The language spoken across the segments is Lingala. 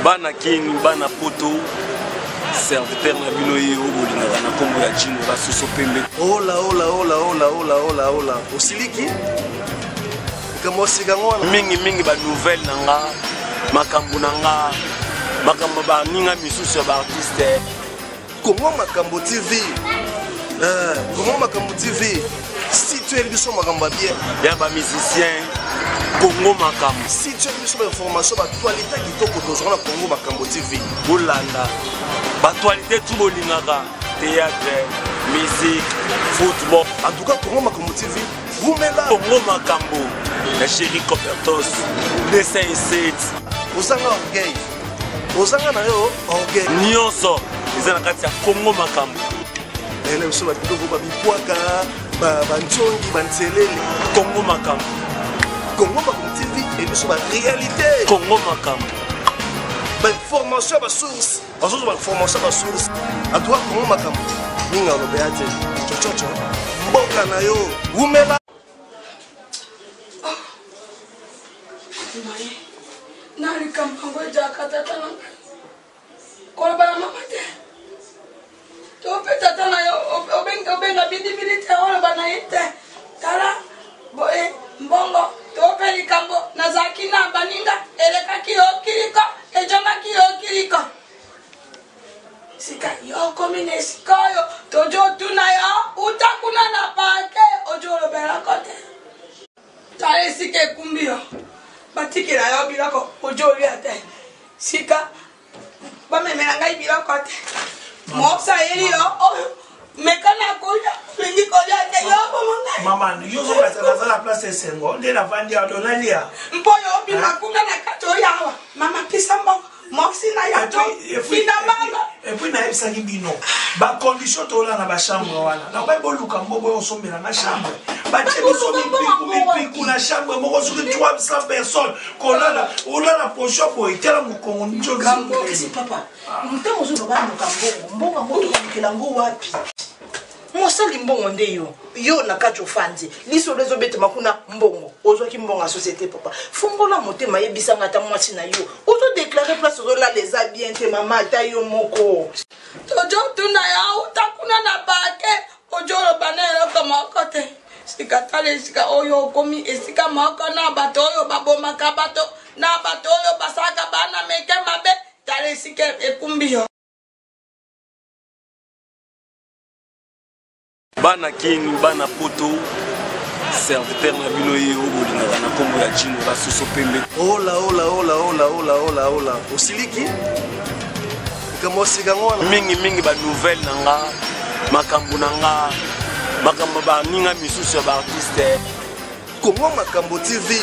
bana king bana poto serviteur na bino ye obolingaka na kombo ya Jino basuso pembe. Ola osiliki kamosika ngwana mingi ba nouvelle nanga makambo nanga makambo ba ninga misusu ba artiste Congo Makambo TV. Congo Makambo TV. Si tu es biso makambo bien, ya ba musicien Congo Makambo. Si tu es biso information ba actualité kitoko tozona Congo Makambo TV. Bolanda ba actualité tout bolingaka théâtre, musique, football. En tout cas Congo Makambo TV. Vous mettez là Congo Makambo. La chérie Copertos. Dessin et 7. Osanga orgueil. Osanga na yo orgueil. Nyonso. Ils ont kati ya Congo Makambo. Elle est sur la vidéo ba bipoaka ba nchongi ba ntelele. Congo Makambo. Congo Makambo TV et sur la réalité. Congo Makambo. Ba information ba source. Azozo ba information ba source. A toi Congo Makambo. Ninga lo beate. Chochocho. Mboka na yo. Umela. Nari kampango jakata tana. Kola bana mamate. Tope tata na yo obenga bidi te ola bana ite. Tala boe mbongo tope likambo na zakina baninga eleka ki okiriko ejonga ki okiriko. Sika yo komine sikoyo tojo tuna yo utakuna na pake ojo lo bela kote. Tale sike kumbio. Batikira yo biloko ojo liate. Sika ba memela ngai biloko te. Mopsa yeli yo mekana koya lingi koya te yo bomonga. Maman, yo so ba la place Sengo, de la vandi a donalia. Mpoyo bi makunga na kato yawa. Mama pisa mbongo. Moxi na yato. Fina mama. Et puis na ebisa bino. Ba condition to la na ba chambre wana. Na ba boluka mbobo yo sombela na chambre. Ba chebiso mi na chambre moko sur 300 personnes. Kolala, olala pocho po itela mukongo njo gambo kisi papa. Mutemo zo ba mukambo. Mbonga moto kila ngo wapi? Mosali mbongo ndeyo. Yo na kacho fanzi. Liso lezo bete makuna mbongo. Ozo ki mbonga société papa. Fungola motema yebisa ngata mwasi na yo. Ozo déclarer place ozo la les bien te mama ta yo moko. Tojo tuna ya utakuna na bake. Ojo lo banelo kama kote. Sika tale sika oyo komi esika mako na bato oyo baboma kabato na bato oyo basaka bana meke mabe tale sika ekumbio. Bana king bana poto serviteur na bino ye obolingaka na kombo ya Jino basuso pembe. Ola osiliki kamosika ngwana mingi ba nouvelle nanga makambo nanga makambo ba ninga misusu ba artiste. Congo Makambo TV.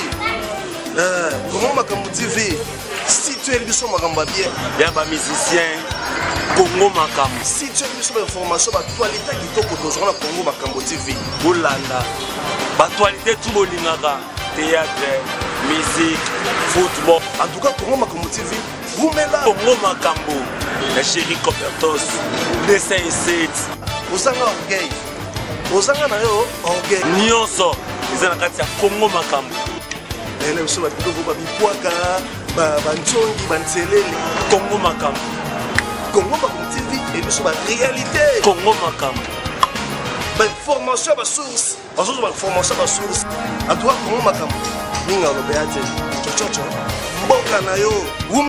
Congo Makambo TV. Si tu es biso makambo bien, ya ba musicien Congo Makambo. si tu es biso information ba actualité kitoko tozona Congo Makambo TV. Bolanda ba actualité tout bolingaka théâtre, musique, football. En tout cas Congo Makambo TV. Vous mettez là Congo Makambo. La chérie Copertos. Dessin et 7. Osanga orgueil. Osanga na yo orgueil. Nyonso. Ils ont kati ya Congo Makambo. Elle est sur la vidéo ba bipoaka ba nchongi ba ntelele. Congo Makambo. Congo Makambo TV et sur la réalité. Congo Makambo. Ba information ba source. Azozo ba information ba source. A toi Congo Makambo. Ninga lo beate. Chochocho. Mboka na yo.